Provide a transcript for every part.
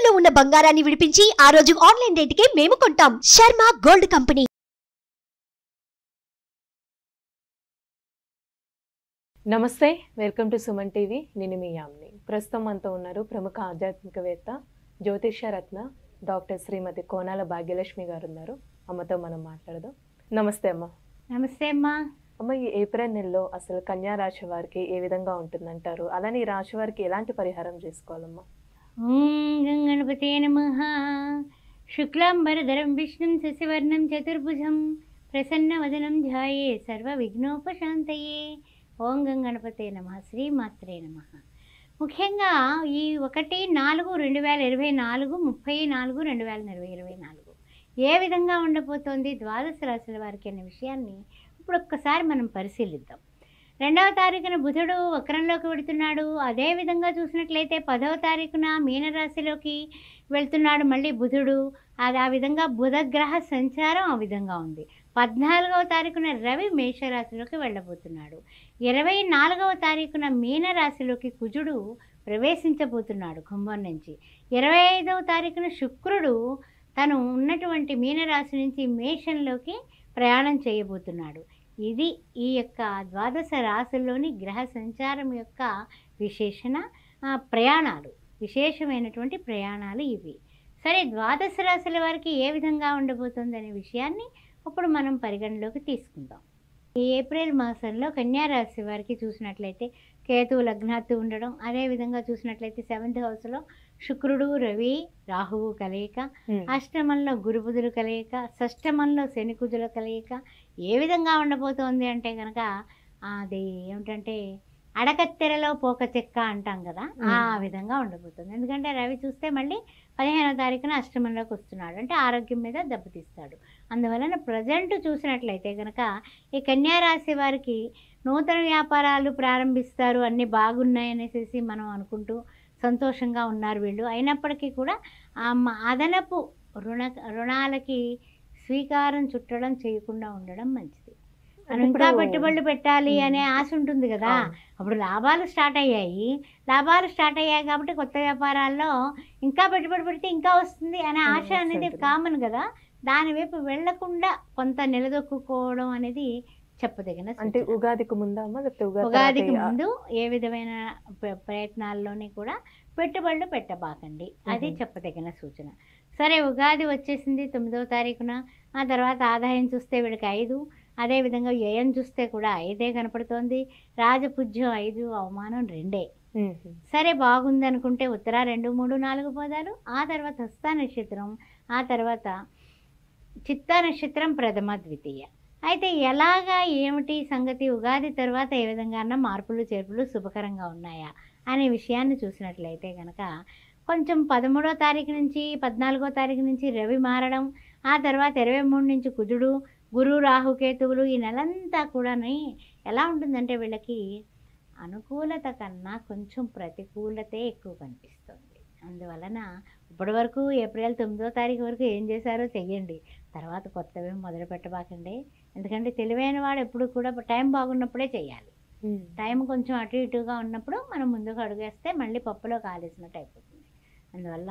తాకట్టులో ఉన్న బంగారాన్ని విడిపించి ఆ రోజు ఆన్లైన్ రేటుకే మేము కొంటాం. Sharma gold company. నమస్తే, వెల్కమ్ టు సుమన్ టీవీ. నేను మీ యామ్ని. ప్రస్తుతం మనతో ఉన్నారు ప్రముఖ ఆధ్యాత్మికవేత్త, జ్యోతిష్య రత్న డాక్టర్ శ్రీమతి కోనాల భాగ్యలక్ష్మి గారు ఉన్నారు. అమ్మతో మనం మాట్లాడదాం. నమస్తే అమ్మ. నమస్తే అమ్మా. అమ్మ, ఈ ఏప్రిల్ నెలలో అసలు కన్యా రాశి వారికి ఏ విధంగా ఉంటుందంటారు? అలానే ఈ రాశి వారికి ఎలాంటి పరిహారం చేసుకోవాలమ్మా? ఓం గం గణపతే నమః. శుక్లాంబరధరం విష్ణుం శశివర్ణం చతుర్భుజం ప్రసన్నవదనం ధ్యాయే సర్వ విఘ్నోపశాంతయే. ఓం గం గణపతే నమః. శ్రీమాత్రే నమః. ముఖ్యంగా ఈ 1/4/2024 30/4/2024 ఏ విధంగా ఉండబోతోంది ద్వాదశ రాశుల వారికి అనే విషయాన్ని ఇప్పుడు ఒక్కసారి మనం పరిశీలిద్దాం. 2వ తారీఖున బుధుడు వక్రంలోకి వెళుతున్నాడు. అదేవిధంగా చూసినట్లయితే 10వ తారీఖున మీనరాశిలోకి వెళ్తున్నాడు మళ్ళీ బుధుడు. అది ఆ విధంగా బుధగ్రహ సంచారం ఆ విధంగా ఉంది. 14వ తారీఖున రవి మేషరాశిలోకి వెళ్ళబోతున్నాడు. 24వ తారీఖున మీనరాశిలోకి కుజుడు ప్రవేశించబోతున్నాడు కుంభం నుంచి. 25వ తారీఖున శుక్రుడు తను ఉన్నటువంటి మీనరాశి నుంచి మేషంలోకి ప్రయాణం చేయబోతున్నాడు. ఇది ఈ యొక్క ద్వాదశ రాశుల్లోని గ్రహ సంచారం యొక్క ప్రయాణాలు, విశేషమైనటువంటి ప్రయాణాలు ఇవి. సరే, ద్వాదశ రాశుల వారికి ఏ విధంగా ఉండబోతుందనే విషయాన్ని ఇప్పుడు మనం పరిగణలోకి తీసుకుందాం. ఈ ఏప్రిల్ మాసంలో కన్యారాశి వారికి చూసినట్లయితే కేతువు లగ్నాత్తు ఉండడం, అదేవిధంగా చూసినట్లయితే 7th హౌస్లో శుక్రుడు రవి రాహువు కలయిక, అష్టమంలో గురుబుధులు కలయిక, షష్టమంలో శని కుజుల కలయిక ఏ విధంగా ఉండబోతోంది అంటే కనుక అది ఏమిటంటే అడకత్తెరలో పోక చెక్క అంటాం కదా, ఆ విధంగా ఉండబోతుంది. ఎందుకంటే రవి చూస్తే మళ్ళీ 15వ తారీఖున అష్టమంలోకి వస్తున్నాడు, అంటే ఆరోగ్యం మీద దెబ్బతీస్తాడు. అందువలన ప్రజెంట్ చూసినట్లయితే కనుక ఈ కన్యారాశి వారికి నూతన వ్యాపారాలు ప్రారంభిస్తారు, అన్నీ బాగున్నాయనేసి మనం అనుకుంటూ సంతోషంగా ఉన్నారు వీళ్ళు. అయినప్పటికీ కూడా అదనపు రుణాలకి శ్రీకారం చుట్టడం చేయకుండా ఉండడం మంచిది. మనం ఇంకా పెట్టుబడులు పెట్టాలి అనే ఆశ ఉంటుంది కదా. అప్పుడు లాభాలు స్టార్ట్ అయ్యాయి కాబట్టి కొత్త వ్యాపారాల్లో ఇంకా పెట్టుబడి పెడితే ఇంకా వస్తుంది అనే ఆశ అనేది కామన్ కదా. దాని వైపు వెళ్లకుండా కొంత నిలదొక్కుకోవడం అనేది చెప్పదగిన. అంటే ఉగాదికి ముందు ఉగాదికి ముందు ఏ విధమైన ప్రయత్నాల్లోని కూడా పెట్టుబడులు పెట్టబాకండి, అది చెప్పదగిన సూచన. సరే, ఉగాది వచ్చేసింది 9వ తారీఖున. ఆ తర్వాత ఆదాయం చూస్తే వీడికి 5, అదేవిధంగా వ్యయం చూస్తే కూడా 5 కనపడుతోంది. రాజపూజ్యం 5, అవమానం 2. సరే, బాగుంది అనుకుంటే ఉత్తర 2, 3, 4 పదాలు, ఆ తర్వాత హస్త నక్షత్రం, ఆ తర్వాత చిత్తా నక్షత్రం ప్రథమ ద్వితీయ. అయితే ఎలాగా ఏమిటి సంగతి, ఉగాది తర్వాత ఏ విధంగా మార్పులు చేర్పులు శుభకరంగా ఉన్నాయా అనే విషయాన్ని చూసినట్లయితే కనుక కొంచెం 13వ తారీఖు నుంచి 14వ తారీఖు నుంచి రవి మారడం, ఆ తర్వాత 23 నుంచి కుజుడు, గురు రాహుకేతువులు, ఈ నెలంతా కూడా ఎలా ఉంటుందంటే వీళ్ళకి అనుకూలత కన్నా కొంచెం ప్రతికూలతే ఎక్కువ కనిపిస్తుంది. అందువలన ఇప్పటి వరకు ఏప్రిల్ 9వ తారీఖు వరకు ఏం చేశారో చెయ్యండి, తర్వాత కొత్తవి మొదలు పెట్టబాకండి. ఎందుకంటే తెలివైన వాడు ఎప్పుడు కూడా టైం బాగున్నప్పుడే చేయాలి. టైం కొంచెం అటు ఇటుగా ఉన్నప్పుడు మనం ముందుకు అడుగేస్తే మళ్ళీ పప్పులో కాలేసినట్టు అయిపోతుంది. అందువల్ల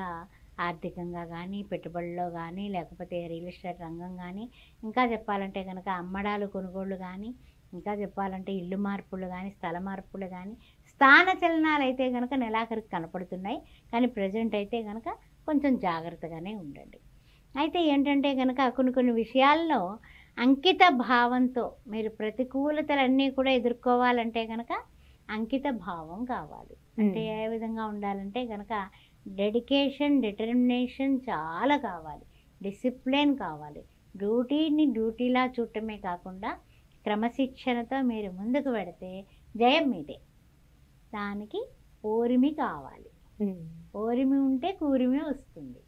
ఆర్థికంగా కానీ, పెట్టుబడుల్లో కానీ, లేకపోతే రియల్ ఎస్టేట్ రంగం కానీ, ఇంకా చెప్పాలంటే కనుక అమ్మడాలు కొనుగోళ్ళు కానీ, ఇంకా చెప్పాలంటే ఇల్లు మార్పులు కానీ, స్థల మార్పులు కానీ, స్థాన చలనాలు అయితే కనుక నెలాఖరికి కనపడుతున్నాయి. కానీ ప్రజెంట్ అయితే కనుక కొంచెం జాగ్రత్తగానే ఉండండి. అయితే ఏంటంటే కనుక కొన్ని విషయాల్లో అంకిత భావంతో మీరు ప్రతికూలతలన్నీ కూడా ఎదుర్కోవాలంటే కనుక అంకిత భావం కావాలి. అంటే ఏ విధంగా ఉండాలంటే కనుక డెడికేషన్, డిటర్మినేషన్ చాలా కావాలి, డిసిప్లిన్ కావాలి. డ్యూటీని డ్యూటీలా చూడటమే కాకుండా క్రమశిక్షణతో మీరు ముందుకు పెడితే జయం మీదే. దానికి ఓరిమి కావాలి, ఓరిమి ఉంటే కూరిమి వస్తుంది.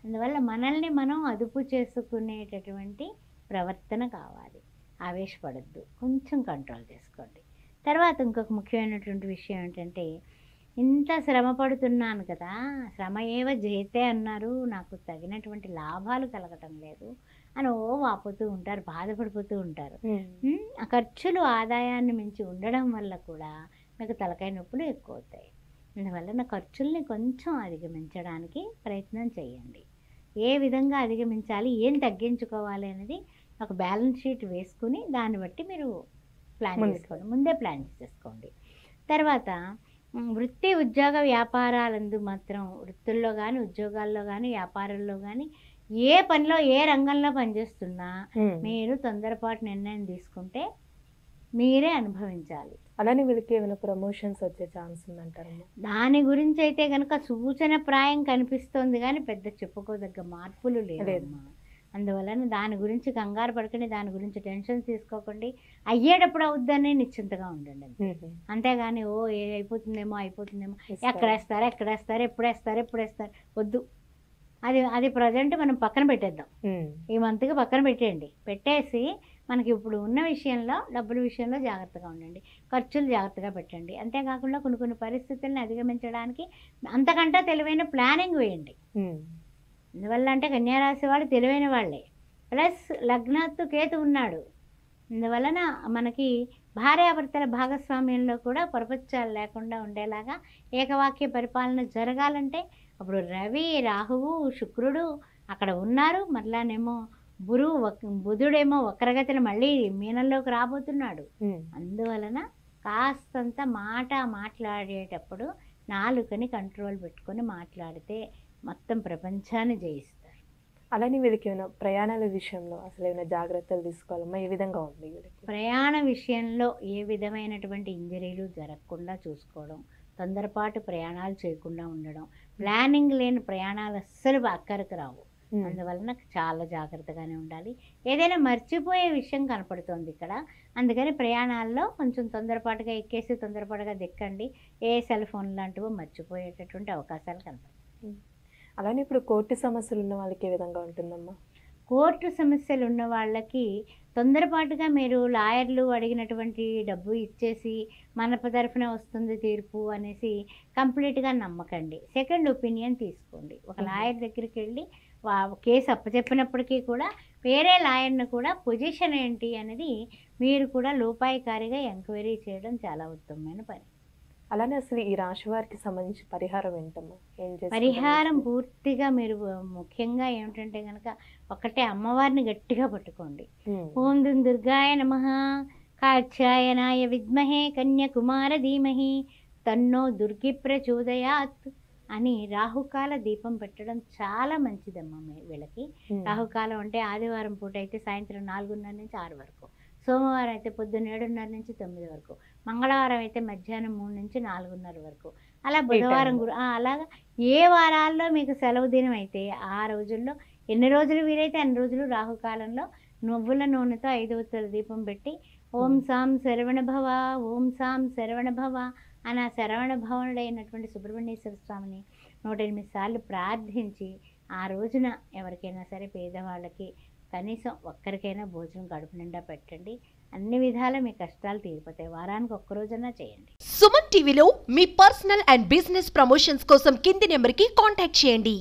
అందువల్ల మనల్ని మనం అదుపు చేసుకునేటటువంటి ప్రవర్తన కావాలి. ఆవేశపడద్దు, కొంచెం కంట్రోల్ చేసుకోండి. తర్వాత ఇంకొక ముఖ్యమైనటువంటి విషయం ఏంటంటే, ఇంత శ్రమ పడుతున్నాను కదా, శ్రమ ఏవ జయితే అన్నారు, నాకు తగినటువంటి లాభాలు కలగటం లేదు అని వాపోతూ ఉంటారు, బాధపడిపోతూ ఉంటారు. ఆ ఖర్చులు ఆదాయాన్ని మించి ఉండడం వల్ల కూడా మీకు తలకాయ నొప్పులు ఎక్కువ అవుతాయి. అందువలన ఖర్చుల్ని కొంచెం అధిగమించడానికి ప్రయత్నం చేయండి. ఏ విధంగా అధిగమించాలి, ఏం తగ్గించుకోవాలి అనేది ఒక బ్యాలెన్స్ షీట్ వేసుకుని దాన్ని బట్టి మీరు ప్లాన్ చేసుకోండి, ముందే ప్లాన్ చేసుకోండి. తర్వాత వృత్తి ఉద్యోగ వ్యాపారాలందు మాత్రం వృత్తుల్లో కానీ ఉద్యోగాల్లో కానీ వ్యాపారాల్లో కానీ ఏ పనిలో ఏ రంగంలో పనిచేస్తున్నా మీరు తొందరపాటు నిర్ణయం తీసుకుంటే మీరే అనుభవించాలి. అలానే వీళ్ళకి ఏమైనా ప్రమోషన్స్ వచ్చే ఛాన్స్ ఉందంటారమ్మా? దాని గురించి అయితే కనుక సూచన ప్రాయం కనిపిస్తోంది కానీ పెద్ద చెప్పుకోదగ్గ మార్పులు లేదమ్మా. అందువలన దాని గురించి కంగారు పడకండి, దాని గురించి టెన్షన్ తీసుకోకండి. అయ్యేటప్పుడు అవుద్దని నిశ్చింతగా ఉండండి. అంతేగాని అయిపోతుందేమో ఎక్కడేస్తారు ఎప్పుడు వేస్తారు వద్దు. అది ప్రజెంట్ మనం పక్కన పెట్టేద్దాం. ఈ మంత్కి పక్కన పెట్టేసి మనకి ఇప్పుడు ఉన్న విషయంలో డబ్బుల విషయంలో జాగ్రత్తగా ఉండండి, ఖర్చులు జాగ్రత్తగా పెట్టండి. అంతేకాకుండా కొన్ని పరిస్థితులను అధిగమించడానికి అంతకంటే తెలివైన ప్లానింగ్ వేయండి. అందువల్ల అంటే కన్యారాశి వాళ్ళు తెలివైన వాళ్ళే, ప్లస్ లగ్నాత్తు కేతు ఉన్నాడు. అందువలన మనకి భార్యాభర్తల భాగస్వామ్యంలో కూడా పొరపచ్చాలు లేకుండా ఉండేలాగా ఏకవాక్య పరిపాలన జరగాలంటే అప్పుడు రవి, రాహువు, శుక్రుడు అక్కడ ఉన్నారు. మరలానేమో బుధుడేమో వక్రగతిని మళ్ళీ మీనంలోకి రాబోతున్నాడు. అందువలన కాస్తంత మాట్లాడేటప్పుడు నాలుకని కంట్రోల్ పెట్టుకొని మాట్లాడితే మొత్తం ప్రపంచాన్ని జయిస్తారు. అలానే వీళ్ళకి ఏమైనా ప్రయాణాల విషయంలో అసలు ఏమైనా జాగ్రత్తలు తీసుకోవాలమ్మా? ఏ విధంగా ఉంది వీళ్ళకి? ప్రయాణ విషయంలో ఏ విధమైనటువంటి ఇంజరీలు జరగకుండా చూసుకోవడం, తొందరపాటు ప్రయాణాలు చేయకుండా ఉండడం, ప్లానింగ్ లేని ప్రయాణాలు అస్సలు అక్కడికి రావు. అందువలన చాలా జాగ్రత్తగానే ఉండాలి. ఏదైనా మర్చిపోయే విషయం కనపడుతోంది ఇక్కడ, అందుకని ప్రయాణాల్లో కొంచెం తొందరపాటుగా ఎక్కేసి తొందరపాటుగా దిక్కండి. ఏ సెల్ ఫోన్ లాంటివో మర్చిపోయేటటువంటి అవకాశాలు కనపడతాయి. అలానే ఇప్పుడు కోర్టు సమస్యలు ఉన్న వాళ్ళకి ఏ విధంగా ఉంటుందమ్మా? కోర్టు సమస్యలు ఉన్న వాళ్ళకి తొందరపాటుగా మీరు లాయర్లు అడిగినటువంటి డబ్బు ఇచ్చేసి మన తరఫున వస్తుంది తీర్పు అనేసి కంప్లీట్గా నమ్మకండి. సెకండ్ ఒపీనియన్ తీసుకోండి. ఒక లాయర్ దగ్గరికి వెళ్ళి కేసు అప్పచెప్పినప్పటికీ కూడా వేరే లాయర్ను కూడా పొజిషన్ ఏంటి అనేది మీరు కూడా లోపాయికారిగా ఎంక్వైరీ చేయడం చాలా ఉత్తమమైన పని. అలానే అసలు ఈ రాశి వారికి సంబంధించి పరిహారం ఏంటమ్మా? పరిహారం పూర్తిగా మీరు ముఖ్యంగా ఏమిటంటే కనుక ఒకటే అమ్మవారిని గట్టిగా పట్టుకోండి. ఓం దుర్గాయ నమః, కాత్యాయనాయ విద్మహే, కన్యాకుమార ధీమహి, తన్నో దుర్గి ప్రచోదయాత్ అని రాహుకాల దీపం పెట్టడం చాలా మంచిదమ్మా వీళ్ళకి. రాహుకాలం అంటే ఆదివారం పూట అయితే సాయంత్రం 4:30 నుంచి 6 వరకు, సోమవారం అయితే పొద్దున్న 7:30 నుంచి 9 వరకు, మంగళవారం అయితే మధ్యాహ్నం 3 నుంచి 4:30 వరకు, అలా బుధవారం అలాగా ఏ వారాల్లో మీకు సెలవు దినం అయితే ఆ రోజుల్లో ఎన్ని రోజులు వీలైతే అన్ని రోజులు రాహుకాలంలో నువ్వుల నూనెతో 5 ఒత్తుల దీపం పెట్టి ఓం సాం శరవణ భవ, ఓం సాం శరవణ భవ అని ఆ శరవణ భవనుడైనటువంటి సుబ్రహ్మణ్యేశ్వర స్వామిని 108 సార్లు ప్రార్థించి ఆ రోజున ఎవరికైనా సరే పేదవాళ్ళకి కనీసం ఒక్కరికైనా భోజనం కడుపు నిండా పెట్టండి. అన్ని విధాల మీ కష్టాలు తీరిపోతాయి. వారానికి ఒక్కరోజన్నా చేయండి. సుమన్ టీవీలో మీ పర్సనల్ అండ్ బిజినెస్ ప్రమోషన్స్ కోసం కింది నెంబర్కి కాంటాక్ట్ చేయండి.